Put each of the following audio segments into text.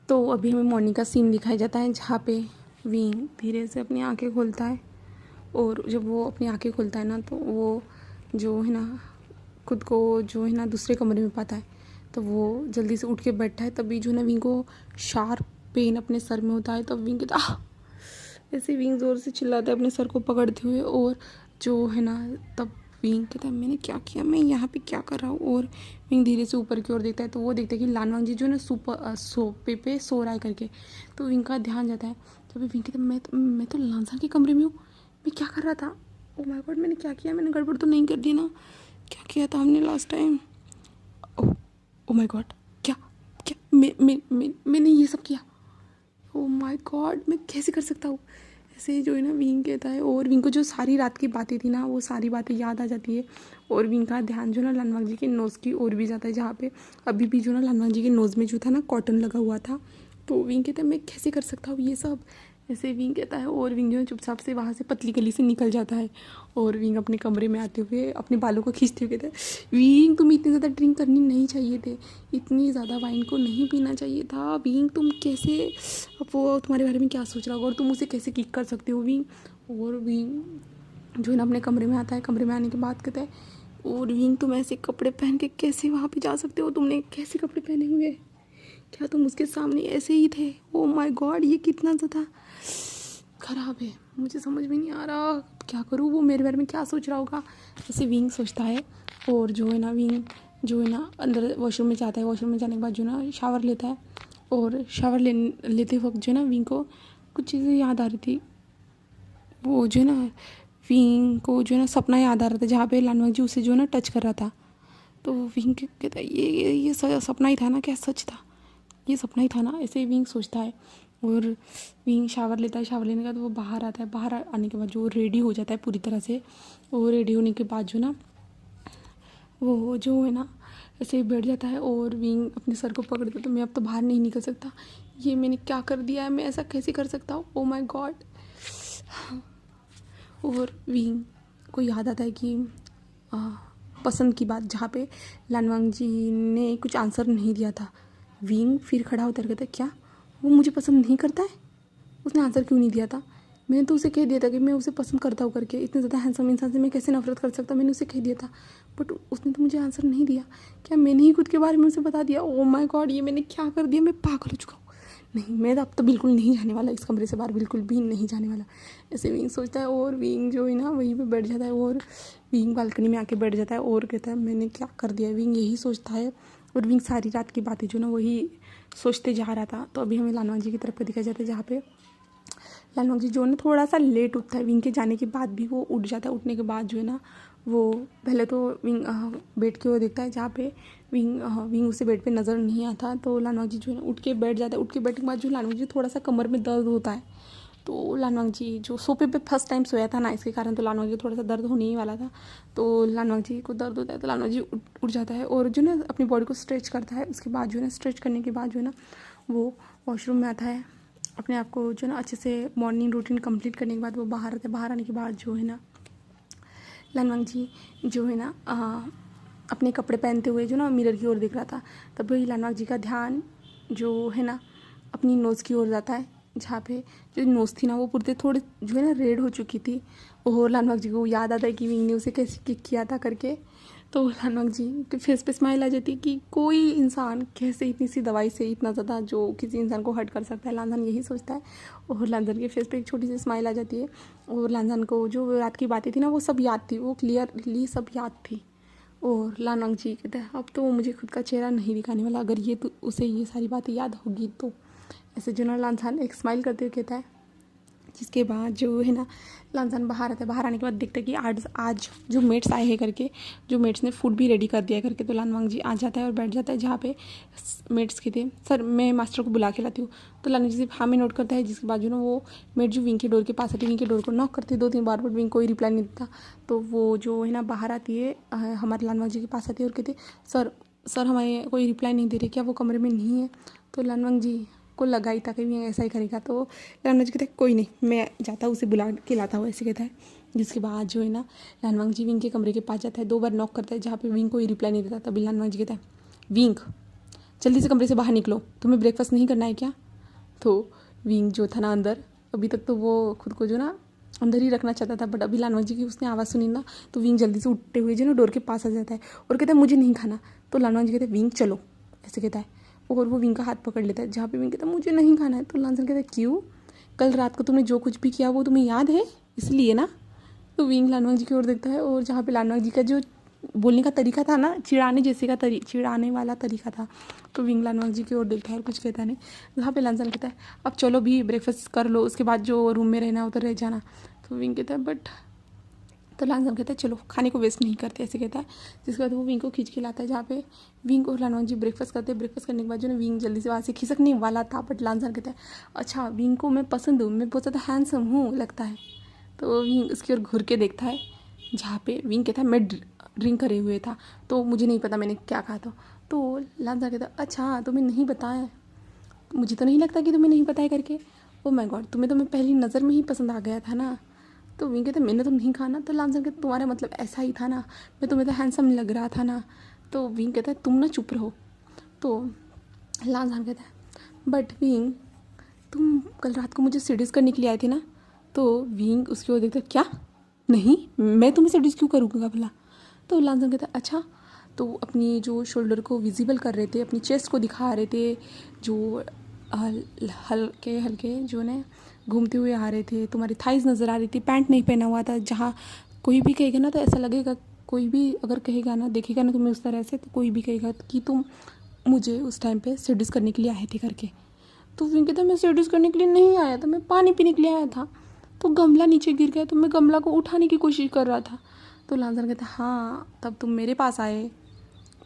तो अभी हमें मॉर्निंग का सीन दिखाया जाता है जहाँ पे विंग धीरे से अपनी आंखें खोलता है। और जब वो अपनी आंखें खोलता है ना तो वो जो है ना खुद को जो है ना दूसरे कमरे में पाता है। तो वो जल्दी से उठ के बैठा है। तभी जो है ना विंग को शार्प पेन अपने सर में होता है। तब विंग कहता आह! ऐसे विंग ज़ोर से चिल्लाता है अपने सर को पकड़ते हुए। और जो है ना तब विंग कहता है मैंने क्या किया, मैं यहाँ पे क्या कर रहा हूँ। और विंग धीरे से ऊपर की ओर देखता है तो वो देखता है कि लानवांग जी जो है ना सोफे पे सो रहा है करके। तो विंग का ध्यान जाता है। तो विंग कहता है मैं तो लानसांग के कमरे में हूँ, मैं क्या कर रहा था। ओ माय गॉड, मैंने क्या किया, मैंने गड़बड़ तो नहीं कर दी ना, क्या किया था हमने last time. Oh my God, क्या क्या मैंने ये सब किया। ओ माय गॉड, मैं कैसे कर सकता हूँ। ऐसे जो है ना विंग कहता है। और विंग को जो सारी रात की बातें थी ना वो सारी बातें याद आ जाती है। और विंग का ध्यान जो ना लानवांग जी के नोज़ की ओर भी जाता है जहाँ पे अभी भी जो ना लानवांग जी के नोज़ में जो था ना कॉटन लगा हुआ था। तो विंग कहता है मैं कैसे कर सकता हूँ ये सब, ऐसे विंग कहता है। और विंग जो है चुपचाप से वहाँ से पतली गली से निकल जाता है। और विंग अपने कमरे में आते हुए अपने बालों को खींचते हुए कहता है विंग तुम्हें इतनी ज़्यादा ड्रिंक करनी नहीं चाहिए थे, इतनी ज़्यादा वाइन को नहीं पीना चाहिए था। विंग तुम कैसे, अब वो तुम्हारे बारे में क्या सोच रहा होगा और तुम उसे कैसे किक कर सकते हो विंग। और विंग जो है ना अपने कमरे में आता है। कमरे में आने के बाद कहता है और विंग तुम ऐसे कपड़े पहन के कैसे वहाँ पे जा सकते हो, तुमने कैसे कपड़े पहने हुए, क्या तुम उसके सामने ऐसे ही थे। ओ माय गॉड, ये कितना ज़्यादा ख़राब है, मुझे समझ में नहीं आ रहा क्या करूँ, वो मेरे बारे में क्या सोच रहा होगा, ऐसे विंग सोचता है। और जो है ना विंग जो है ना अंदर वॉशरूम में जाता है। वॉशरूम में जाने के बाद जो ना शावर लेता है। और शावर लेते वक्त जो है ना विंग को कुछ चीज़ें याद आ रही थी। वो जो है ना विंग को जो है ना सपना याद आ रहा था जहाँ पे लानवांग जी उसे जो है ना टच कर रहा था। तो विंग कहता है ये सपना ही था ना, क्या सच था, ये सपना ही था ना, ऐसे विंग सोचता है। और विंग शावर लेता है। शावर लेने के बाद वो बाहर आता है। बाहर आने के बाद जो रेडी हो जाता है पूरी तरह से। और रेडी होने के बाद जो ना वो जो है ना ऐसे ही बैठ जाता है। और विंग अपने सर को पकड़ता है तो मैं अब तो बाहर नहीं निकल सकता, ये मैंने क्या कर दिया है, मैं ऐसा कैसे कर सकता हूँ, ओ माय गॉड। और विंग को याद आता है कि आ, पसंद की बात जहाँ पे लानवांग जी ने कुछ आंसर नहीं दिया था। विंग फिर खड़ा होकर कहता है क्या वो मुझे पसंद नहीं करता है, उसने आंसर क्यों नहीं दिया था, मैंने तो उसे कह दिया था कि मैं उसे पसंद करता हूँ करके, इतने ज़्यादा हैंडसम इंसान से मैं कैसे नफरत कर सकता, मैंने उसे कह दिया था बट उसने तो मुझे आंसर नहीं दिया, क्या मैंने ही खुद के बारे में उसे बता दिया। ओ माय गॉड, ये मैंने क्या कर दिया, मैं पागल हो चुका हूँ। नहीं, मैं अब तो बिल्कुल नहीं जाने वाला इस कमरे से बाहर, बिल्कुल भी नहीं जाने वाला, ऐसे विंग सोचता है। और विंग जो है ना वहीं पे बैठ जाता है। और विंग बालकनी में आके बैठ जाता है और कहता है मैंने क्या कर दिया, विंग यही सोचता है। और विंग सारी रात की बातें जो ना वही सोचते जा रहा था। तो अभी हमें लानवांग जी की तरफ दिखाया जाता है जहाँ पे लानवांग जी जो है ना थोड़ा सा लेट उठता है। विंग के जाने के बाद भी वो उठ जाता है। उठने के बाद जो है ना वो पहले तो विंग बेड की ओर देखता है जहाँ पे विंग उसे बेड पे नज़र नहीं आता। तो लानवांग जी जो है ना उठ के बैठ जाता है। उठ के बैठने के बाद जो लानवांग जी थोड़ा सा कमर में दर्द होता है। तो लानवांग जी जो सोफे पे फर्स्ट टाइम सोया था ना इसके कारण तो लानवांग जी थोड़ा सा दर्द होने ही वाला था। तो लानवांग जी को दर्द होता है तो लानवांग जी उठ जाता है और जो ना अपनी बॉडी को स्ट्रेच करता है। उसके बाद जो है ना स्ट्रेच करने के बाद जो है ना वो वॉशरूम में आता है। अपने आप को जो ना अच्छे से मॉर्निंग रूटीन कंप्लीट करने के बाद वो बाहर आते हैं। बाहर आने के बाद जो है ना लानवांग जी जो है ना अपने कपड़े पहनते हुए जो ना मिरर की ओर देख रहा था। तब वही लानवांग जी का ध्यान जो है ना अपनी नोज़ की ओर जाता है जहाँ पे जो नोज़ थी ना वो पूरी थोड़ी जो है ना रेड हो चुकी थी। और लानवांग जी को याद आता है कि विंग ने उसे कैसे किक किया था करके। तो लानवांग जी के फेस पे स्माइल आ जाती है कि कोई इंसान कैसे इतनी सी दवाई से इतना ज़्यादा जो किसी इंसान को हर्ट कर सकता है, लानजान यही सोचता है। और लानजान के फेस पे एक छोटी सी स्माइल आ जाती है। और लानजान को जो रात की बातें थी ना वो सब याद थी, वो क्लियरली सब याद थी। और लानवांग जी कहते हैं अब तो वो मुझे खुद का चेहरा नहीं दिखाने वाला, अगर ये तो उसे ये सारी बातें याद होगी तो। ऐसे जो ना लानजान एक स्माइल करते हुए कहता है। जिसके बाद जो है ना लानजान बाहर आता है। बाहर आने के बाद देखते हैं कि आज जो मेट्स आए हैं करके, जो मेट्स ने फूड भी रेडी कर दिया करके। तो लानवांग जी आ जाता है और बैठ जाता है जहाँ पे मेट्स के थे। सर मैं मास्टर को बुला के लाती हूँ। तो लानवांग जी सिर्फ हाँ में नोट करता है। जिसके बाद जो ना वो मेट जो विंग के डोर के पास आती है, विंग के डोर को नॉक करती है 2-3 बार बट विंग कोई रिप्लाई नहीं देता। तो वो जो है ना बाहर आती है हमारे लानवांग जी के पास आती है और कहती है सर हमारे कोई रिप्लाई नहीं दे रही, क्या वो कमरे में नहीं है। तो लानवांग जी को लगा ही था कि विंग ऐसा ही करेगा। तो लानवांग जी कहते हैं कोई नहीं मैं जाता हूँ उसे बुला के लाता हूँ, ऐसे कहता है। जिसके बाद जो है ना लानवांग जी विंग के कमरे के पास जाता है। 2 बार नॉक करता है जहाँ पे विंग कोई रिप्लाई नहीं देता। तभी लानवांग जी कहता है विंग जल्दी से कमरे से बाहर निकलो, तुम्हें ब्रेकफास्ट नहीं करना है क्या? तो विंग जो था ना अंदर, अभी तक तो वो खुद को जो ना अंदर ही रखना चाहता था, बट अभी लानवांग जी की उसने आवाज़ सुनी ना, तो विंग जल्दी से उठते हुए जो ना डोर के पास आ जाता है और कहता है मुझे नहीं खाना। तो लानवांग जी कहते हैं विंग चलो, ऐसे कहता है, और वो विंग का हाथ पकड़ लेता है, जहाँ पे विंग कहता है मुझे नहीं खाना है। तो लानवांग कहता है क्यों, कल रात को तुमने जो कुछ भी किया वो तुम्हें याद है, इसलिए ना। तो विंग लानवांग जी की ओर देखता है, और जहाँ पे लानवांग जी का जो बोलने का तरीका था ना, चिढ़ाने वाला तरीका था, तो विंग लानवांग जी की ओर देखता है और कुछ कहता नहीं। जहाँ पे लानवांग कहता है अब चलो भी ब्रेकफास्ट कर लो, उसके बाद जो रूम में रहना उधर रह जाना। तो विंग कहता है बट, तो लानवांग कहता है चलो खाने को वेस्ट नहीं करते, ऐसे कहता है। जिसके बाद वो विंग को खींच के लाता है, जहाँ पे विंग और लानवांग जी ब्रेकफास्ट करते हैं। ब्रेकफास्ट करने के बाद जो ना विंग जल्दी से वहाँ से खिसकने वाला था, बट लानवांग कहता है अच्छा विंग को मैं पसंद हूँ, मैं बहुत ज़्यादा हैंडसम हूँ लगता है। तो विंग उसकी ओर घूर के देखता है, जहाँ पे विंग कहता है मैं ड्रिंक करे हुए था, तो मुझे नहीं पता मैंने क्या कहा था। तो लानवांग कहता है अच्छा तुम्हें नहीं बताया, मुझे तो नहीं लगता कि तुम्हें नहीं पता है करके। ओ माय गॉड, तुम्हें तो मैं पहली नज़र में ही पसंद आ गया था ना। तो विंग कहते मैंने तो नहीं खाना। तो लानवांग कहते तुम्हारा मतलब ऐसा ही था ना, मैं तुम्हें तो हैंडसम लग रहा था ना। तो विंग कहता है तुम ना चुप रहो। तो लानवांग कहता है बट विंग तुम कल रात को मुझे सीडीज करने के लिए आए थे ना। तो विंग उसकी ओर देखता है क्या, नहीं मैं तुम्हें सीडीज क्यों करूँगा भला। तो लानवांग कहता है अच्छा, तो अपनी जो शोल्डर को विजिबल कर रहे थे, अपनी चेस्ट को दिखा रहे थे, जो हल्के हल्के जो ने घूमते हुए आ रहे थे, तुम्हारी थाइज नज़र आ रही थी, पैंट नहीं पहना हुआ था। जहाँ कोई भी कहेगा ना तो ऐसा लगेगा, कोई भी अगर कहेगा ना, देखेगा ना तुम्हें उस तरह से, तो कोई भी कहेगा कि तुम मुझे उस टाइम पे सीडीज करने के लिए आए थे करके। तो विंग कहता मैं सीडीज करने के लिए नहीं आया था, मैं पानी पीने के लिए आया था। तो गमला नीचे गिर गया, तो मैं गमला को उठाने की कोशिश कर रहा था। तो लानवांग कहता हाँ तब तुम मेरे पास आए,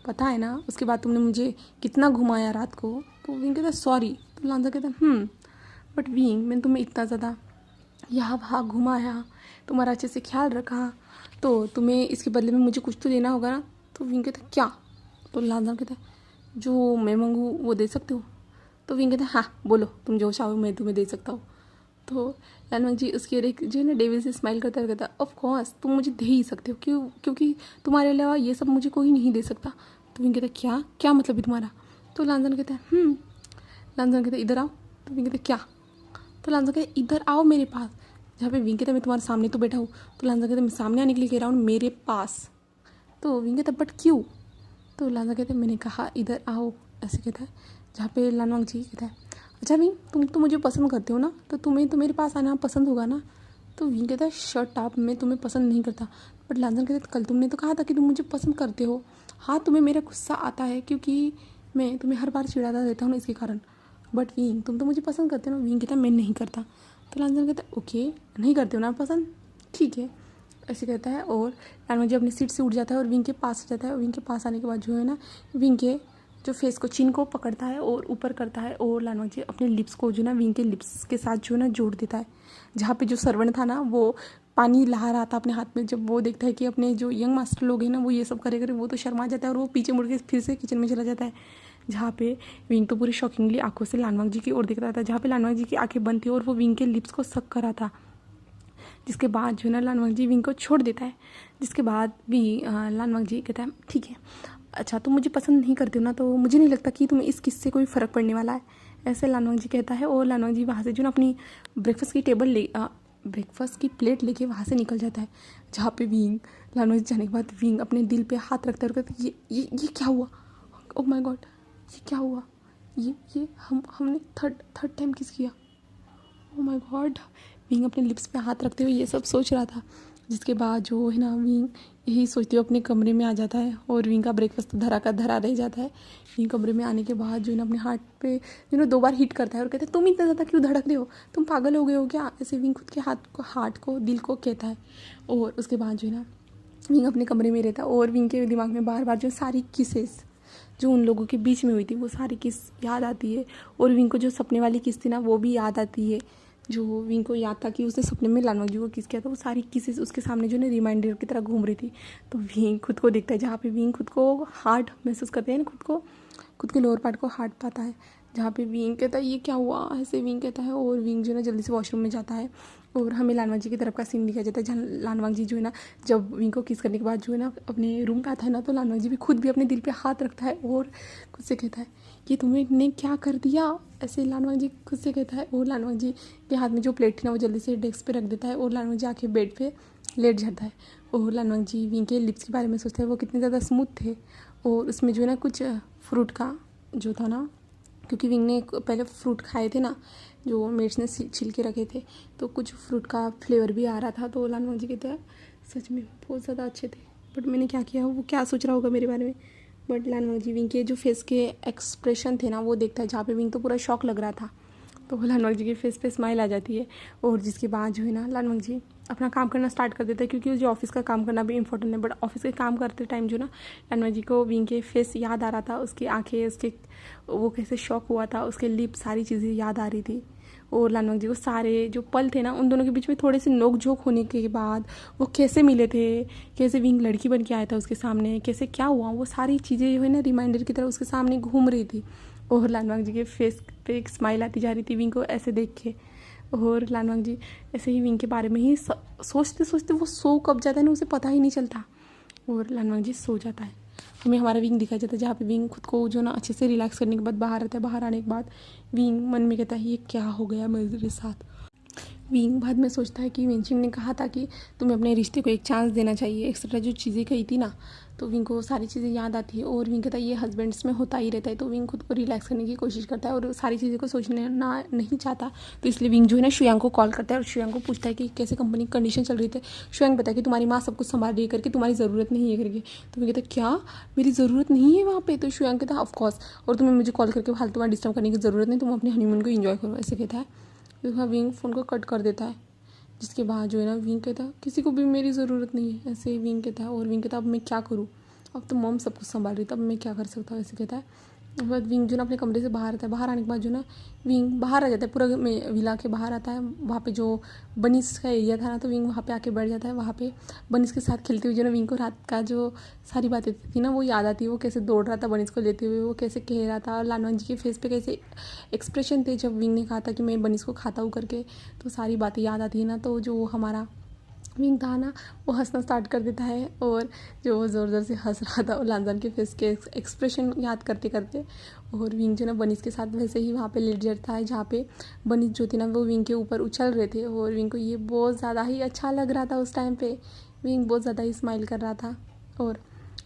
पता है ना, उसके बाद तुमने मुझे कितना घुमाया रात को। तो विंग कहता सॉरी। तो लानवांग कहता बट विंग मैंने तुम्हें इतना ज़्यादा यहाँ वहाँ घुमाया, तुम्हारा अच्छे से ख्याल रखा, तो तुम्हें इसके बदले में मुझे कुछ तो देना होगा ना। तो विंग कहता क्या। तो लानवांग कहता जो मैं मांगूँ वो दे सकते हो। तो विंग कहता हाँ बोलो, तुम जो चाहो मैं तुम्हें दे सकता हूँ। तो लानवांग जी उसकी एक जो है ना डेविल से स्माइल करता कहता ऑफ कोर्स तुम मुझे दे ही सकते हो, क्योंकि तुम्हारे अलावा ये सब मुझे कोई नहीं दे सकता। तो विंग कहता क्या क्या मतलब है तुम्हारा। तो लानवांग कहता है लानवांग कहता इधर आओ। तो विंग कहता क्या। तो लानवांग कहता इधर आओ मेरे पास। जहाँ पे विंग कहता मैं तुम्हारे सामने तो बैठा हूँ। तो लानवांग कहता मैं सामने आने के लिए कह रहा हूँ मेरे पास। तो विंग कहता बट क्यों। तो लानवांग कहते मैंने कहा इधर आओ, ऐसे कहता है। जहाँ पे लानवांग जी कहता है अच्छा विंग तुम तो मुझे पसंद करते हो ना, तो तुम्हें तो मेरे पास आना पसंद होगा ना। तो विंग कहता है शट अप, मैं तुम्हें पसंद नहीं करता। बट लानवांग कहते कल तुमने तो कहा था कि तुम मुझे पसंद करते हो। हाँ तुम्हें मेरा गुस्सा आता है क्योंकि मैं तुम्हें हर बार चिढ़ाता रहता हूँ ना, इसके कारण। बट विंग तुम तो मुझे पसंद करते हो ना। विंग कहता है मैं नहीं करता। तो लानवांग कहता है ओके नहीं करते हो ना पसंद, ठीक है, ऐसे कहता है। और लानवांग जी अपनी सीट से उठ जाता है और विंग के पास जाता है। और विंग के पास आने के बाद जो है ना, विंग के जो फेस को, चिन को पकड़ता है और ऊपर करता है, और लानवांग जी अपने लिप्स को जो ना विंग के लिप्स के साथ जो है ना जोड़ देता है। जहाँ पे जो सर्वेंट था ना वो पानी ला रहा था अपने हाथ में, जब वो देखता है कि अपने जो यंग मास्टर लोग हैं ना वो ये सब करे करे, वो तो शर्मा जाता है और वो पीछे मुड़ के फिर से किचन में चला जाता है। जहाँ पे विंग तो पूरी शॉकिंगली आंखों से लानवांग जी की ओर देख रहा था, जहाँ पे लानवांग जी की आंखें बंद थी और वो विंग के लिप्स को सक कर रहा था। जिसके बाद जो है ना लानवांग जी विंग को छोड़ देता है। जिसके बाद भी लानवांग जी कहता है ठीक है, अच्छा तुम मुझे पसंद नहीं करते हो ना, तो मुझे नहीं लगता कि तुम्हें इस किस्से कोई फ़र्क पड़ने वाला है, ऐसे लानवांग जी कहता है। और लानवांग जी वहाँ से जो ना अपनी ब्रेकफास्ट की प्लेट लेके वहाँ से निकल जाता है। जहाँ पे विंग, लानवांग जी जाने के बाद विंग अपने दिल पे हाथ रखता है और कहता है ये क्या हुआ, ओह माय गॉड ये क्या हुआ, ये हमने थर्ड टाइम किस किया, ओह माय गॉड। विंग अपने लिप्स पे हाथ रखते हुए ये सब सोच रहा था। जिसके बाद जो है ना विंग यही सोचते हुए अपने कमरे में आ जाता है, और विंग का ब्रेकफास्ट धरा का धरा रह जाता है। विंग कमरे में आने के बाद जो है ना अपने हार्ट पे जो ना 2 बार हिट करता है और कहता है तुम इतना ज़्यादा क्यों धड़क रहे हो, तुम पागल हो गए हो क्या, ऐसे विंग खुद के हार्ट को दिल को कहता है। और उसके बाद जो है ना विंग अपने कमरे में रहता है, और विंग के दिमाग में बार बार जो सारी किसेस जो उन लोगों के बीच में हुई थी वो सारी किस याद आती है। और विंग को जो सपने वाली किस थी ना वो भी याद आती है, जो विंग को याद था कि उसने सपने में लानवांग जी को किस किया था, वो सारी किसेस उसके सामने जो है रिमाइंडर की तरह घूम रही थी। तो विंग खुद को देखता है, जहाँ पे विंग खुद को हार्ट महसूस करते हैं ना, खुद के लोअर पार्ट को हार्ट पाता है। जहाँ पे विंग कहता है ये क्या हुआ, ऐसे विंग कहता है। और विंग जो है ना जल्दी से वॉशरूम में जाता है, और हमें लानवांग जी की तरफ का सीन दिखाया जाता है, जहाँ लानवांग जी जो है ना जब विंग को किस करने के बाद जो है ना अपने रूम पे आता है ना, तो लानवांग जी भी खुद भी अपने दिल पे हाथ रखता है और खुद से कहता है ये तुमने क्या कर दिया, ऐसे लानवांग जी खुद से कहता है। और लानवांग जी के हाथ में जो प्लेट थी ना वो जल्दी से डेस्क पे रख देता है और लानवांग जी आके बेड पे लेट जाता है। और लानवांग जी विंग के लिप्स के बारे में सोचते हैं, वो कितने ज़्यादा स्मूथ थे और उसमें जो है ना कुछ फ्रूट का जो था ना, क्योंकि विंग ने पहले फ्रूट खाए थे ना जो मेट्स ने छिल के रखे थे, तो कुछ फ्रूट का फ्लेवर भी आ रहा था। तो लानवांग जी कहते हैं सच में बहुत ज़्यादा अच्छे थे, बट मैंने क्या किया, वो क्या सोच रहा होगा मेरे बारे में। बट लानवांग जी विंग के जो फेस के एक्सप्रेशन थे ना वो देखता है, जहाँ पे विंग तो पूरा शॉक लग रहा था। तो लानवांग जी के फेस पे स्माइल आ जाती है और जिसके बाद जो है ना लानवांग जी अपना काम करना स्टार्ट कर देता है, क्योंकि जो ऑफिस का काम करना भी इंपॉर्टेंट है। बट ऑफिस के काम करते टाइम जो ना लानवांग जी को विंग के फेस याद आ रहा था, उसकी आंखें, उसके वो कैसे शॉक हुआ था, उसके लिप, सारी चीज़ें याद आ रही थी। और लानवांग जी को सारे जो पल थे ना उन दोनों के बीच में थोड़े से नोक झोंक होने के बाद वो कैसे मिले थे, कैसे विंग लड़की बन के आया था उसके सामने, कैसे क्या हुआ, वो सारी चीज़ें जो है ना रिमाइंडर की तरह उसके सामने घूम रही थी। और लानवांग जी के फेस पे एक स्माइल आती जा रही थी विंग को ऐसे देख के। और लानवांग जी ऐसे ही विंग के बारे में ही सोचते सोचते वो सो कब जाता है ना उसे पता ही नहीं चलता और लानवांग जी सो जाता है। हमें हमारा विंग दिखाई जाता है, जहाँ पे विंग खुद को जो ना अच्छे से रिलैक्स करने के बाद बाहर आता है। बाहर आने के बाद विंग मन में कहता है ये क्या हो गया मेरे साथ। विंग बाद में सोचता है कि वेंचिंग ने कहा था कि तुम्हें अपने रिश्ते को एक चांस देना चाहिए, एक्स्ट्रा जो चीज़ें कही थी ना, तो विंग को सारी चीज़ें याद आती है। और विंग कहता है ये हस्बैंड्स में होता ही रहता है। तो विंग खुद को रिलैक्स करने की कोशिश करता है और सारी चीज़ें को सोचने ना नहीं चाहता। तो इसलिए विंग जो है ना शुयांग को कॉल करता है और शुयांग को पूछता है कि कैसे कंपनी की कंडीशन चल रही थी। शुयांग बताया कि तुम्हारी माँ सब कुछ संभाल रही है करके, तुम्हारी ज़रूरत नहीं है करके। तो विंग कहता है क्या मेरी ज़रूरत नहीं है वहाँ पर। तो शुयांग कहता है ऑफकोर्स, और तुम्हें मुझे कॉल करके फालतू में डिस्टर्ब करने की ज़रूरत नहीं, तुम अपने हनीमून को इन्जॉय करो, ऐसे कहता है। तो विंग फ़ोन को कट कर देता है। जिसके बाद जो है ना विंग कहता है किसी को भी मेरी ज़रूरत नहीं है, ऐसे ही विंग कहता है। और विंग कहता है अब मैं क्या करूँ, अब तो मॉम सब कुछ संभाल रही, तब मैं क्या कर सकता हूँ, ऐसे कहता है। उसके बाद विंग जो ना अपने कमरे से बाहर आता है। बाहर आने के बाद जो ना विंग बाहर आ जाता है, पूरा विला के बाहर आता है। वहाँ पे जो बनीस का एरिया था ना, तो विंग वहाँ पे आके बैठ जाता है। वहाँ पे बनीस के साथ खेलते हुए जो ना विंग को रात का जो सारी बातें थी ना वो याद आती है। वो कैसे दौड़ रहा था बनीस को लेते हुए, वो कैसे कह रहा था, और लानवांग जी के फेस पे कैसे एक्सप्रेशन थे जब विंग ने कहा था कि मैं बनीस को खाता हूँ करके। तो सारी बातें याद आती है ना, तो जो हमारा विंग था ना वो हंसना स्टार्ट कर देता है। और जो वो ज़ोर ज़ोर से हंस रहा था और लानजान के फेस के एक्सप्रेशन याद करते करते, और विंग जो ना बनीस के साथ वैसे ही वहाँ पे लेट जाता है, जहाँ पे बनीस जो थे ना वो विंग के ऊपर उछल रहे थे। और विंग को ये बहुत ज़्यादा ही अच्छा लग रहा था उस टाइम पे। विंग बहुत ज़्यादा ही स्माइल कर रहा था। और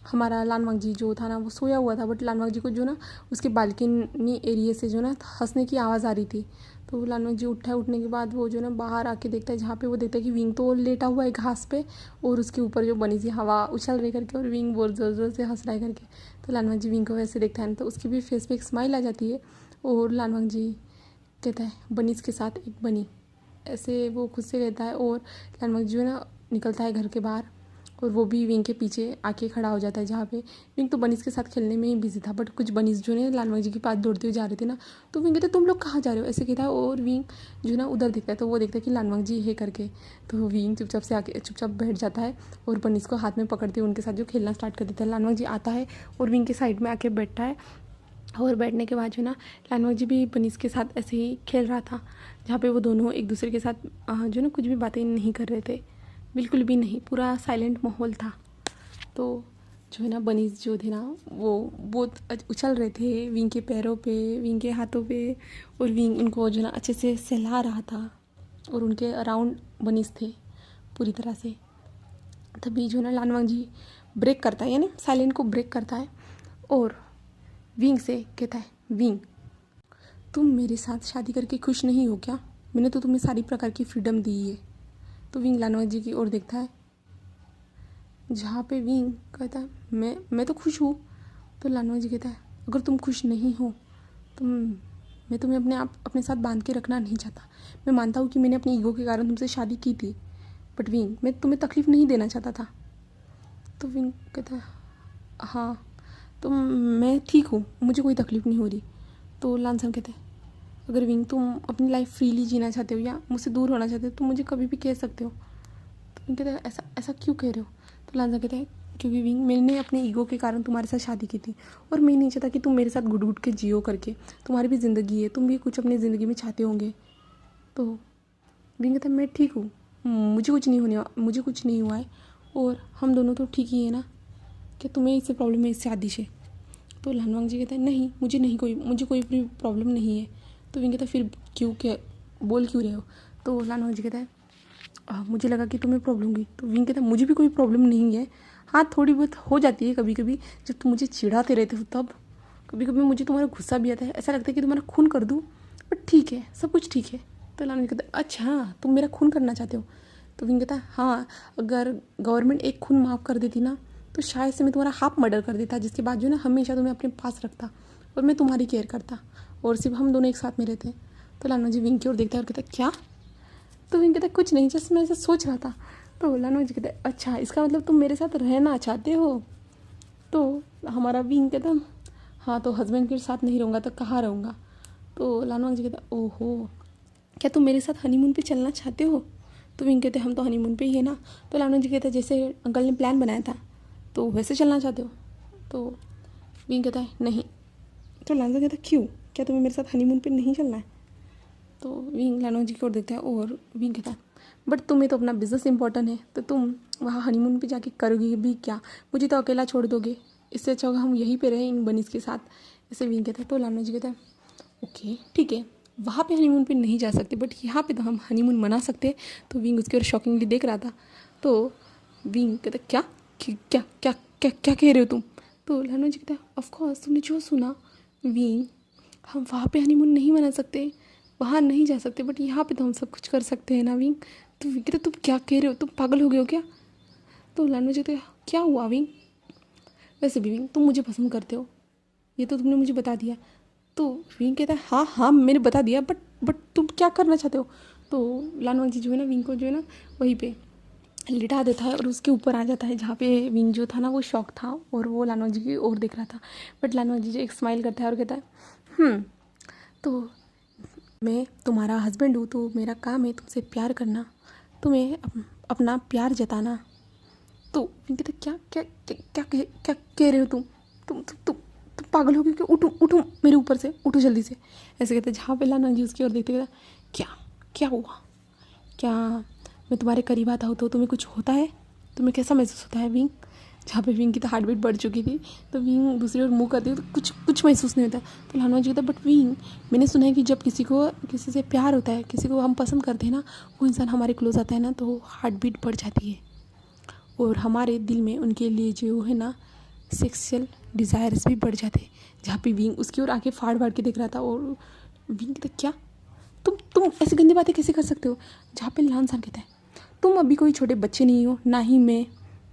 हमारा लानवांग जी जो था ना वो सोया हुआ था, बट लानवांग जी को जो ना उसके बालकनी एरिया से जो ना हंसने की आवाज़ आ रही थी। तो लानवांग जी उठा है, उठने के बाद वो जो ना बाहर आके देखता है, जहाँ पे वो देखता है कि विंग तो लेटा हुआ है घास पे और उसके ऊपर जो बनी सी हवा उछल रही करके, और विंग बहुत ज़ोर ज़ोर से हंस रहा है करके। तो लानवांग जी विंग को वैसे देखता है तो उसकी भी फेस पे एक स्माइल आ जाती है। और लानवांग जी कहता है बनीस के साथ एक बनी, ऐसे वो खुद से कहता है। और लानवांग जी जो है ना निकलता है घर के बाहर, और वो भी विंग के पीछे आके खड़ा हो जाता है, जहाँ पे विंग तो बनीस के साथ खेलने में ही बिजी था। बट कुछ बनीस जो है लानवांग जी के पास दौड़ते हुए जा रहे थे ना, तो विंग कहते तुम लोग कहाँ जा रहे हो, ऐसे कहता है। और विंग जो है ना उधर देखता है, तो वो देखता है कि लानवांग जी है करके। तो विंग चुपचाप से आके चुपचाप बैठ जाता है और बनीस को हाथ में पकड़ते हुए उनके साथ जो खेलना स्टार्ट कर देता है। लानवांग जी आता है और विंग के साइड में आके बैठता है। और बैठने के बाद जो ना लानवांग जी भी बनीस के साथ ऐसे ही खेल रहा था, जहाँ पे वो दोनों एक दूसरे के साथ जो ना कुछ भी बातें नहीं कर रहे थे, बिल्कुल भी नहीं, पूरा साइलेंट माहौल था। तो जो है ना बनीस जो थे ना वो बहुत उछल रहे थे विंग के पैरों पे, विंग के हाथों पे, और विंग उनको जो ना अच्छे से सहला रहा था और उनके अराउंड बनीस थे पूरी तरह से। तभी जो ना लानवांग जी ब्रेक करता है, यानी साइलेंट को ब्रेक करता है और विंग से कहता है विंग तुम मेरे साथ शादी करके खुश नहीं हो क्या, मैंने तो तुम्हें सारी प्रकार की फ्रीडम दी है। तो विंग लानवांग जी की ओर देखता है, जहाँ पे विंग कहता है मैं तो खुश हूँ। तो लानवांग जी कहता है अगर तुम खुश नहीं हो तो मैं तुम्हें अपने साथ बांध के रखना नहीं चाहता। मैं मानता हूँ कि मैंने अपनी ईगो के कारण तुमसे शादी की थी, बट विंग मैं तुम्हें तकलीफ़ नहीं देना चाहता था। तो विंग कहता है हाँ तो मैं ठीक हूँ, मुझे कोई तकलीफ़ नहीं हो रही। तो लानसन कहते हैं अगर विंग तुम अपनी लाइफ फ्रीली जीना चाहते हो या मुझसे दूर होना चाहते हो तो मुझे कभी भी कह सकते हो। तो विंग कहते हैं ऐसा क्यों कह रहे हो। तो लानसन कहते हैं क्योंकि विंग मैंने अपने ईगो के कारण तुम्हारे साथ शादी की थी और मैं नहीं चाहता कि तुम मेरे साथ घुट घुट के जियो करके, तुम्हारी भी ज़िंदगी है, तुम भी कुछ अपनी ज़िंदगी में चाहते होंगे। तो विंग कहता है मैं ठीक हूँ, मुझे कुछ नहीं हुआ है और हम दोनों तो ठीक ही है ना, कि तुम्हें इससे प्रॉब्लम है इस शादी से। तो लानवांग जी कहता है नहीं, मुझे कोई भी प्रॉब्लम नहीं है। तो विंग कहता है फिर क्यों, क्या बोल क्यों रहे हो? तो लानवांग जी कहता है मुझे लगा कि तुम्हें प्रॉब्लम हुई। तो विंग कहता है मुझे भी कोई प्रॉब्लम नहीं है, हाँ थोड़ी बहुत हो जाती है कभी कभी, जब तुम मुझे चिढ़ाते रहते हो तब कभी कभी मुझे तुम्हारा गुस्सा भी आता है, ऐसा लगता है कि तुम्हारा खून कर दूँ, बट ठीक है, सब कुछ ठीक है। तो लानवांग कहता है अच्छा तुम मेरा खून करना चाहते हो? तो विंग कहता है हाँ, अगर गवर्नमेंट एक खून माफ़ कर देती ना तो शायद से मैं तुम्हारा हाफ मर्डर कर देता, जिसके बाद जो है ना हमेशा तुम्हें अपने पास रखता और मैं तुम्हारी केयर करता और सिर्फ हम दोनों एक साथ में रहते। तो लानवांग जी विंग की ओर देखता है और कहता है क्या? तो विंग कहता है कुछ नहीं, जस्ट मैं ऐसा सोच रहा था। तो लानवांग जी कहता है अच्छा इसका मतलब तुम मेरे साथ रहना चाहते हो? तो हमारा विंग कहता है हाँ, तो हस्बैंड के साथ नहीं रहूँगा तो कहाँ रहूँगा? तो लानवांग जी कहता है ओहो, क्या तुम मेरे साथ हनीमून पे चलना चाहते हो? तो विंग कहते हम तो हनीमून पे ही है ना। तो लानवांग जी कहता है जैसे अंकल ने प्लान बनाया था तो वैसे चलना चाहते हो? तो विंग कहता है नहीं। तो लानवांग कहता है क्यों, क्या तुम्हें मेरे साथ हनीमून पे नहीं चलना है? तो विंग लानवांग जी की ओर देखता है और विंग कहता है बट तुम्हें तो अपना बिजनेस इंपॉर्टेंट है, तो तुम वहाँ हनीमून पे जाके करोगे भी क्या? मुझे तो अकेला छोड़ दोगे, इससे अच्छा होगा हम यहीं पे रहें इन बनीज के साथ, ऐसे विंग कहता है। तो लानवांग जी कहता है ओके ठीक है, वहाँ पे हनीमून पे नहीं जा सकते बट यहाँ पे तो हम हनीमून मना सकते हैं। तो विंग उसकी ओर शॉकिंगली देख रहा था। तो विंग कहता क्या क्या क्या क्या क्या कह रहे हो तुम? तो लानवांग जी कहता है ऑफ कोर्स तुमने जो सुना विंग, हम वहाँ पे हनीमून नहीं मना सकते, वहाँ नहीं जा सकते, बट यहाँ पे तो हम सब कुछ कर सकते हैं ना विंग। तो विंग कहता तुम क्या कह रहे हो, तुम पागल हो गए हो क्या? तो लानवांग जी कहता क्या हुआ विंग? वैसे भी विंग तुम मुझे पसंद करते हो, ये तो तुमने मुझे बता दिया। तो विंग कहता है हाँ हाँ मैंने बता दिया, बट तुम क्या करना चाहते हो? तो लानवांग जी जो है ना विंग को जो है ना वहीं पे लिटा देता है और उसके ऊपर आ जाता है, जहाँ पे विंग जो था ना वो शॉक था और वो लानवांग जी की ओर देख रहा था। बट लानवांग जी जो एक स्माइल करता है और कहता है तो मैं तुम्हारा हस्बैंड हूँ तो मेरा काम है तुमसे प्यार करना, तुम्हें अपना प्यार जताना। तो विंग कहता क्या क्या क्या क्या क्या क्या कह रहे हो तुम पागल हो गए क्या? उठो उठो मेरे ऊपर से, उठो जल्दी से, ऐसे कहते जहाँ पे लानवांग जी उसकी ओर देखते कहता क्या क्या हुआ, क्या मैं तुम्हारे करीब आता हूँ तो तुम्हें कुछ होता है, तुम्हें कैसा महसूस होता है विंग? जहाँ पे विंग की तो हार्ट बीट बढ़ चुकी थी, तो विंग दूसरी ओर मुँह करती है तो कुछ महसूस नहीं होता। तो लानवांग जी कहता बट विंग मैंने सुना है कि जब किसी से प्यार होता है, किसी को हम पसंद करते हैं ना, वो इंसान हमारे क्लोज आता है ना तो हार्ट बीट बढ़ जाती है और हमारे दिल में उनके लिए जो है ना सेक्सुअल डिज़ायर्स भी बढ़ जाते हैं। जहाँ पे विंग उसकी ओर आके फाड़ के देख रहा था और विंग कहता क्या तुम ऐसी गंदी बातें कैसे कर सकते हो? जहाँ पे लानसान कहता है तुम अभी कोई छोटे बच्चे नहीं हो ना ही मैं,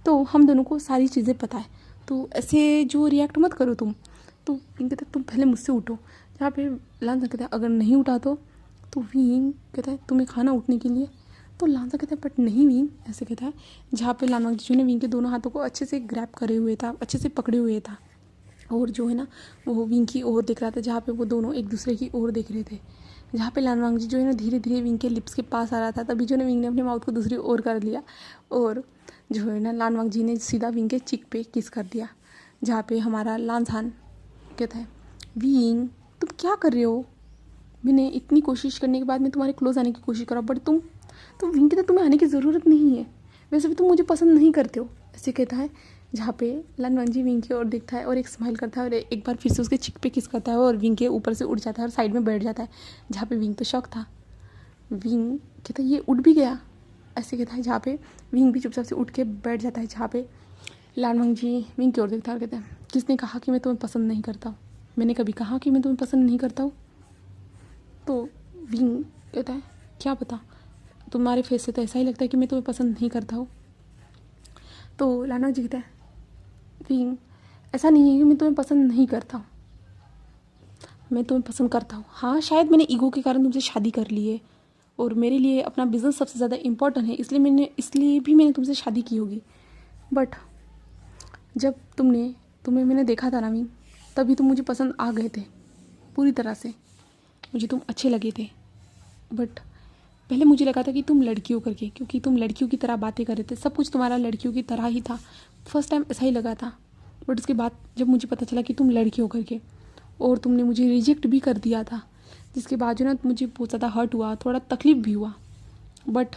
तो हम दोनों को सारी चीज़ें पता है, तो ऐसे जो रिएक्ट मत करो तुम। तो विंग कहता है तुम पहले मुझसे उठो। जहाँ पे लानसान कहता है अगर नहीं उठा तो विंग कहता है तुम्हें खाना उठने के लिए। तो लानसान कहता है बट नहीं विंग, ऐसे कहता है। जहाँ पे लानवांग जी ने विंग के दोनों हाथों को अच्छे से ग्रैब करे हुए था, अच्छे से पकड़े हुए था और जो है ना वो विंग की ओर देख रहा था, जहाँ पे वो दोनों एक दूसरे की ओर देख रहे थे। जहाँ पे लानवांग जी जो है ना धीरे धीरे विंग के लिप्स के पास आ रहा था, तभी जो है ना विंग ने अपने माउथ को दूसरी ओर कर लिया और जो है ना लानवांग जी ने सीधा विंग के चिक पे किस कर दिया। जहाँ पे हमारा लानसान कहता है विंग तुम क्या कर रहे हो? मैंने इतनी कोशिश करने के बाद मैं तुम्हारे क्लोज आने की कोशिश करा बट तो विंग कहता तुम्हें आने की ज़रूरत नहीं है, वैसे भी तुम मुझे पसंद नहीं करते हो, ऐसे कहता है। जहाँ पे लानवांग जी विंग की ओर देखता है और एक स्माइल करता है और एक बार फिर से उसके चिक पे किस करता है और विंग के ऊपर से उड़ जाता है और साइड में बैठ जाता है। जहाँ पे विंग तो शौक था, विंग कहता है ये उड़ भी गया, ऐसे कहता है। जहाँ पे विंग भी चुपचाप से उठ के बैठ जाता है। जहाँ पे लानवांग जी विंग की ओर देखता है और कहता है किसने कहा कि मैं तुम्हें पसंद नहीं करता हूँ? मैंने कभी कहा कि मैं तुम्हें पसंद नहीं करता हूँ? तो विंग कहता है क्या पता, तुम्हारे फेस से तो ऐसा ही लगता है कि मैं तुम्हें पसंद नहीं करता हूँ। तो लानवांग जी कहता है विंग ऐसा नहीं है कि मैं तुम्हें पसंद नहीं करता हूँ, मैं तुम्हें पसंद करता हूँ। हाँ शायद मैंने ईगो के कारण तुमसे शादी कर ली है और मेरे लिए अपना बिज़नेस सबसे ज़्यादा इम्पोर्टेंट है, इसलिए भी मैंने तुमसे शादी की होगी। बट जब तुम्हें मैंने देखा था ना विंग, तभी तुम मुझे पसंद आ गए थे पूरी तरह से, मुझे तुम अच्छे लगे थे। बट पहले मुझे लगा था कि तुम लड़कियों करके, क्योंकि तुम लड़कियों की तरह बातें कर रहे थे, सब कुछ तुम्हारा लड़कियों की तरह ही था, फर्स्ट टाइम ऐसा ही लगा था। बट उसके बाद जब मुझे पता चला कि तुम लड़कियों करके और तुमने मुझे रिजेक्ट भी कर दिया था, जिसके बाद जो ना मुझे बहुत ज़्यादा हर्ट हुआ, थोड़ा तकलीफ भी हुआ। बट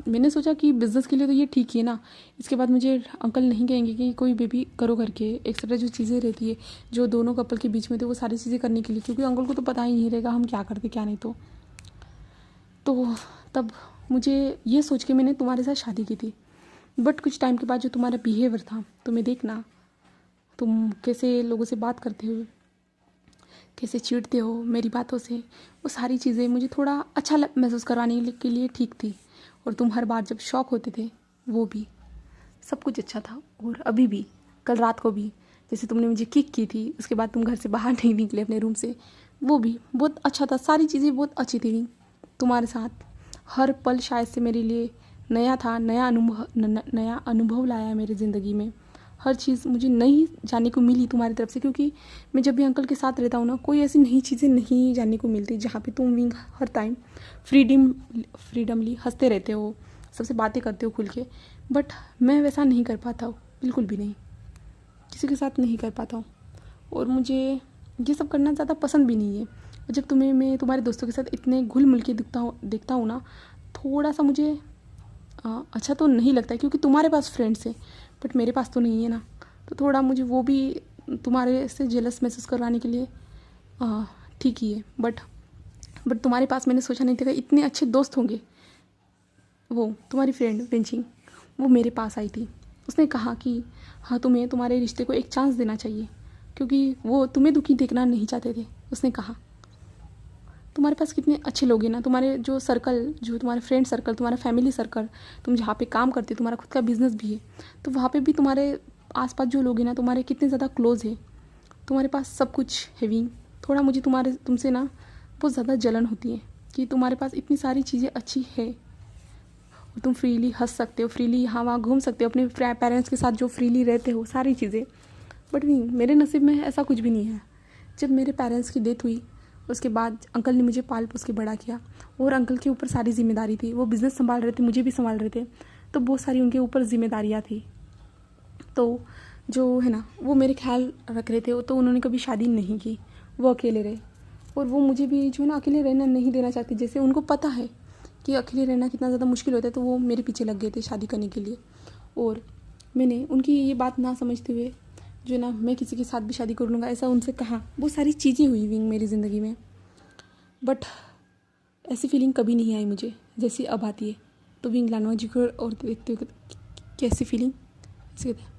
मैंने सोचा कि बिज़नेस के लिए तो ये ठीक ही है ना, इसके बाद मुझे अंकल नहीं कहेंगे कि कोई बेबी करो करके, एक्सेट्रा जो चीज़ें रहती है जो दोनों कपल के बीच में थे वो सारी चीज़ें करने के लिए, क्योंकि अंकल को तो पता ही नहीं रहेगा हम क्या करते क्या नहीं। तो तब मुझे ये सोच के मैंने तुम्हारे साथ शादी की थी। बट कुछ टाइम के बाद जो तुम्हारा बिहेवियर था, तुम्हें देखना, तुम कैसे लोगों से बात करते हो, कैसे चिढ़ते हो मेरी बातों से, वो सारी चीज़ें मुझे थोड़ा अच्छा महसूस करवाने के लिए ठीक थी। और तुम हर बार जब शॉक होते थे वो भी सब कुछ अच्छा था। और अभी भी, कल रात को भी जैसे तुमने मुझे किक की थी, उसके बाद तुम घर से बाहर नहीं निकले अपने रूम से, वो भी बहुत अच्छा था। सारी चीज़ें बहुत अच्छी थी तुम्हारे साथ। हर पल शायद से मेरे लिए नया था, नया अनुभव लाया है मेरी ज़िंदगी में। हर चीज़ मुझे नई जानने को मिली तुम्हारी तरफ से, क्योंकि मैं जब भी अंकल के साथ रहता हूँ ना, कोई ऐसी नई चीज़ें नहीं जानने को मिलती जहाँ पे तुम विंग हर टाइम फ्रीडमली हंसते रहते हो, सबसे बातें करते हो खुल के। बट मैं वैसा नहीं कर पाता हूँ, बिल्कुल भी नहीं, किसी के साथ नहीं कर पाता हूँ। और मुझे ये सब करना ज़्यादा पसंद भी नहीं है। जब तुम्हें मैं तुम्हारे दोस्तों के साथ इतने घुल मिल के देखता हूँ ना, थोड़ा सा मुझे अच्छा तो नहीं लगता है, क्योंकि तुम्हारे पास फ्रेंड्स हैं बट मेरे पास तो नहीं है ना। तो थोड़ा मुझे वो भी तुम्हारे से जेलस महसूस करवाने के लिए ठीक ही है। बट तुम्हारे पास मैंने सोचा नहीं था कि इतने अच्छे दोस्त होंगे। वो तुम्हारी फ्रेंड विंचिंग, वो मेरे पास आई थी, उसने कहा कि हाँ तुम्हें तुम्हारे रिश्ते को एक चांस देना चाहिए, क्योंकि वो तुम्हें दुखी देखना नहीं चाहते थे। उसने कहा तुम्हारे पास कितने अच्छे लोग हैं ना, तुम्हारे जो सर्कल, जो तुम्हारे फ्रेंड सर्कल, तुम्हारा फैमिली सर्कल, तुम जहाँ पे काम करते हो, तुम्हारा खुद का बिजनेस भी है, तो वहाँ पे भी तुम्हारे आसपास जो लोग हैं ना, तुम्हारे कितने ज़्यादा क्लोज है, तुम्हारे पास सब कुछ है भी। थोड़ा मुझे तुमसे ना बहुत ज़्यादा जलन होती है कि तुम्हारे पास इतनी सारी चीज़ें अच्छी है और तुम फ्रीली हंस सकते हो, फ्रीली यहाँ वहाँ घूम सकते हो, अपने पेरेंट्स के साथ जो फ्रीली रहते हो, सारी चीज़ें। बट नहीं, मेरे नसीब में ऐसा कुछ भी नहीं है। जब मेरे पेरेंट्स की डेथ हुई, उसके बाद अंकल ने मुझे पाल पोस के बड़ा किया, और अंकल के ऊपर सारी जिम्मेदारी थी। वो बिज़नेस संभाल रहे थे, मुझे भी संभाल रहे थे, तो बहुत सारी उनके ऊपर जिम्मेदारियाँ थी। तो जो है ना, वो मेरे ख्याल रख रहे थे। तो उन्होंने कभी शादी नहीं की, वो अकेले रहे, और वो मुझे भी जो है ना अकेले रहना नहीं देना चाहती। जैसे उनको पता है कि अकेले रहना कितना ज़्यादा मुश्किल होता है, तो वो मेरे पीछे लग गए थे शादी करने के लिए। और मैंने उनकी ये बात ना समझते हुए जो ना मैं किसी के साथ भी शादी कर लूँगा, ऐसा उनसे कहा। वो सारी चीज़ें हुई विंग मेरी ज़िंदगी में, बट ऐसी फीलिंग कभी नहीं आई मुझे जैसी अब आती है। तो विंग लानवा जी को और देखते हुए कैसी फीलिंग, ऐसे कहते हैं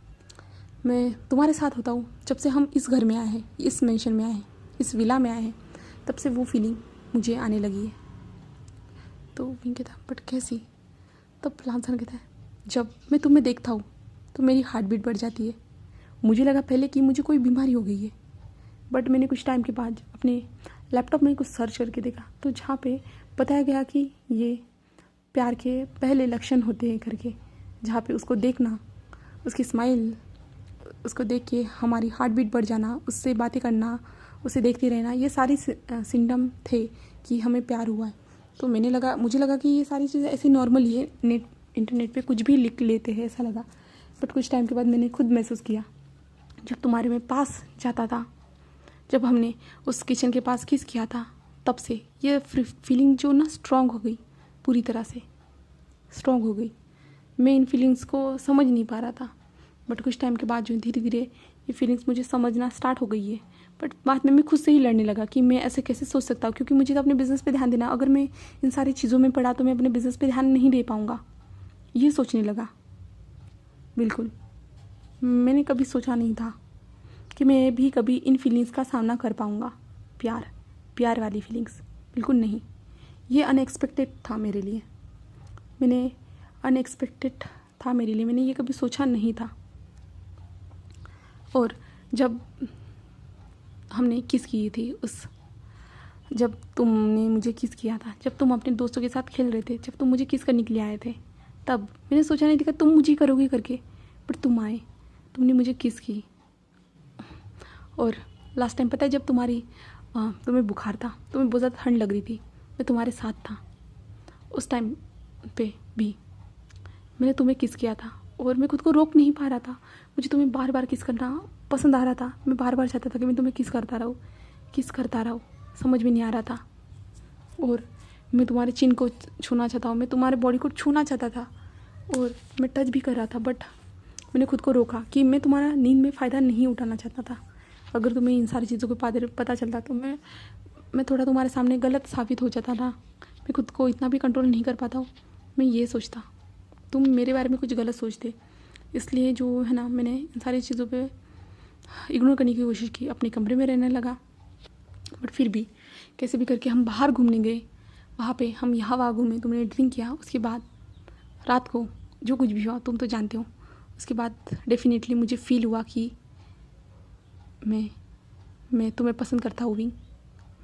मैं तुम्हारे साथ होता हूँ। जब से हम इस घर में आए हैं, इस मेंशन में आए हैं, इस विला में आए हैं, तब से वो फीलिंग मुझे आने लगी है। तो विंग कहता बट कैसी? तब लानसन कहता है जब मैं तुम्हें देखता हूँ तो मेरी हार्ट बीट बढ़ जाती है। मुझे लगा पहले कि मुझे कोई बीमारी हो गई है, बट मैंने कुछ टाइम के बाद अपने लैपटॉप में कुछ सर्च करके देखा, तो जहाँ पे बताया गया कि ये प्यार के पहले लक्षण होते हैं करके, जहाँ पे उसको देखना, उसकी स्माइल, उसको देख के हमारी हार्ट बीट बढ़ जाना, उससे बातें करना, उसे देखते रहना, ये सारी सिम्टम थे कि हमें प्यार हुआ है। तो मुझे लगा कि ये सारी चीज़ें ऐसी नॉर्मल ही है, इंटरनेट पे कुछ भी लिख लेते हैं, ऐसा लगा। बट कुछ टाइम के बाद मैंने खुद महसूस किया, जब तुम्हारे में पास जाता था, जब हमने उस किचन के पास किस किया था, तब से ये फीलिंग जो ना स्ट्रॉन्ग हो गई, पूरी तरह से स्ट्रॉन्ग हो गई। मैं इन फीलिंग्स को समझ नहीं पा रहा था, बट कुछ टाइम के बाद जो धीरे धीरे ये फीलिंग्स मुझे समझना स्टार्ट हो गई है। बट बाद में मैं खुद से ही लड़ने लगा कि मैं ऐसे कैसे सोच सकता हूँ, क्योंकि मुझे तो अपने बिज़नेस पे ध्यान देना। अगर मैं इन सारी चीज़ों में पड़ा तो मैं अपने बिज़नेस पे ध्यान नहीं दे पाऊँगा, ये सोचने लगा। बिल्कुल मैंने कभी सोचा नहीं था कि मैं भी कभी इन फीलिंग्स का सामना कर पाऊँगा। प्यार वाली फीलिंग्स बिल्कुल नहीं। ये अनएक्सपेक्टेड था मेरे लिए, मैंने ये कभी सोचा नहीं था। और जब हमने किस की थी, जब तुमने मुझे किस किया था, जब तुम अपने दोस्तों के साथ खेल रहे थे, जब तुम मुझे किस करने के लिए आए थे, तब मैंने सोचा नहीं था कि तुम मुझे करोगे करके, बट तुम आए, तुमने मुझे किस की। और लास्ट टाइम पता है, जब तुम्हें बुखार था, तुम्हें बहुत ज़्यादा ठंड लग रही थी, मैं तुम्हारे साथ था, उस टाइम पे भी मैंने तुम्हें किस किया था, और मैं खुद को रोक नहीं पा रहा था। मुझे तुम्हें बार बार किस करना पसंद आ रहा था, मैं बार बार चाहता था कि मैं तुम्हें किस करता रहूँ, समझ में नहीं आ रहा था। और मैं तुम्हारे चिन को छूना चाहता हूँ, मैं तुम्हारे बॉडी को छूना चाहता था और मैं टच भी कर रहा था, बट मैंने खुद को रोका कि मैं तुम्हारा नींद में फ़ायदा नहीं उठाना चाहता था। अगर तुम्हें इन सारी चीज़ों के पता चलता तो मैं थोड़ा तुम्हारे सामने गलत साबित हो जाता था। मैं खुद को इतना भी कंट्रोल नहीं कर पाता हूँ। मैं ये सोचता तुम मेरे बारे में कुछ गलत सोचते, इसलिए जो है ना, मैंने इन सारी चीज़ों पे इग्नोर करने की कोशिश की, अपने कमरे में रहने लगा। बट फिर भी कैसे भी करके हम बाहर घूमने गए, वहाँ पे हम यहाँ वहाँ घूमे, तुमने ड्रिंक किया, उसके बाद रात को जो कुछ भी हुआ तुम तो जानते हो। उसके बाद डेफिनेटली मुझे फ़ील हुआ कि मैं तुम्हें पसंद करता हूँ विंग,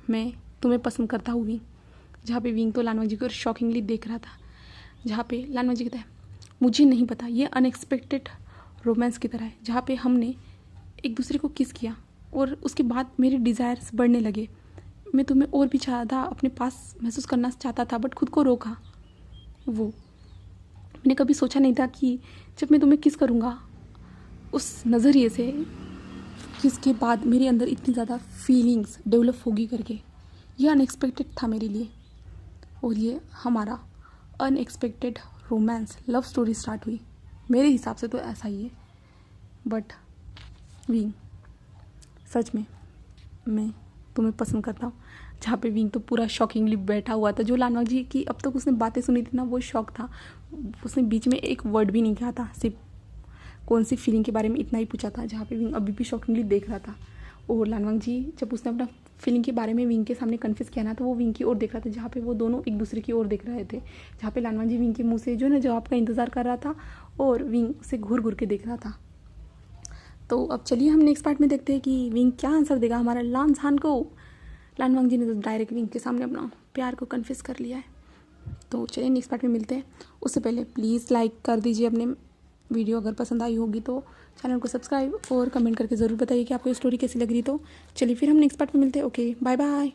मैं तुम्हें पसंद करता हूँ विंग। जहाँ पे विंग तो लानवांग जी को शॉकिंगली देख रहा था, जहाँ पे लानवांग जी कहता है मुझे नहीं पता, ये अनएक्सपेक्टेड रोमांस की तरह है, जहाँ पे हमने एक दूसरे को किस किया और उसके बाद मेरे डिज़ायर्स बढ़ने लगे। मैं तुम्हें और भी ज़्यादा अपने पास महसूस करना चाहता था, बट खुद को रोका। वो मैंने कभी सोचा नहीं था कि जब मैं तुम्हें किस करूँगा उस नज़रिए से, किसके बाद मेरे अंदर इतनी ज़्यादा फीलिंग्स डेवलप होगी करके। ये अनएक्सपेक्टेड था मेरे लिए, और ये हमारा unexpected romance love story start हुई। मेरे हिसाब से तो ऐसा ही है। बट विंग, सच में मैं तुम्हें पसंद करता हूँ। जहाँ पे विंग तो पूरा शॉकिंगली बैठा हुआ था। जो लानवांग जी की अब तक उसने बातें सुनी थी ना, वो शॉक था। उसने बीच में एक वर्ड भी नहीं कहा था, सिर्फ कौन सी फीलिंग के बारे में इतना ही पूछा था। जहाँ पे विंग अभी भी शॉकिंगली देख रहा था। और लानवांग जी जब उसने अपना फीलिंग के बारे में विंग के सामने कन्फेस किया ना, तो वो विंग की ओर देख रहा था, जहाँ पे वो दोनों एक दूसरे की ओर देख रहे थे। जहाँ पे लानवांग जी विंग के मुँह से जो है ना जवाब का इंतज़ार कर रहा था, और विंग उसे घूर घूर के देख रहा था। तो अब चलिए हम नेक्स्ट पार्ट में देखते हैं कि विंग क्या आंसर देगा हमारा लानझान को। लानवांग जी ने तो डायरेक्ट विंग के सामने अपना प्यार को कन्फेस कर लिया है। तो चलिए नेक्स्ट पार्ट में मिलते हैं। उससे पहले प्लीज़ लाइक कर दीजिए अपने वीडियो, अगर पसंद आई होगी तो चैनल को सब्सक्राइब और कमेंट करके ज़रूर बताइए कि आपको ये स्टोरी कैसी लग रही। तो चलिए फिर हम नेक्स्ट पार्ट में मिलते हैं। Okay, bye bye.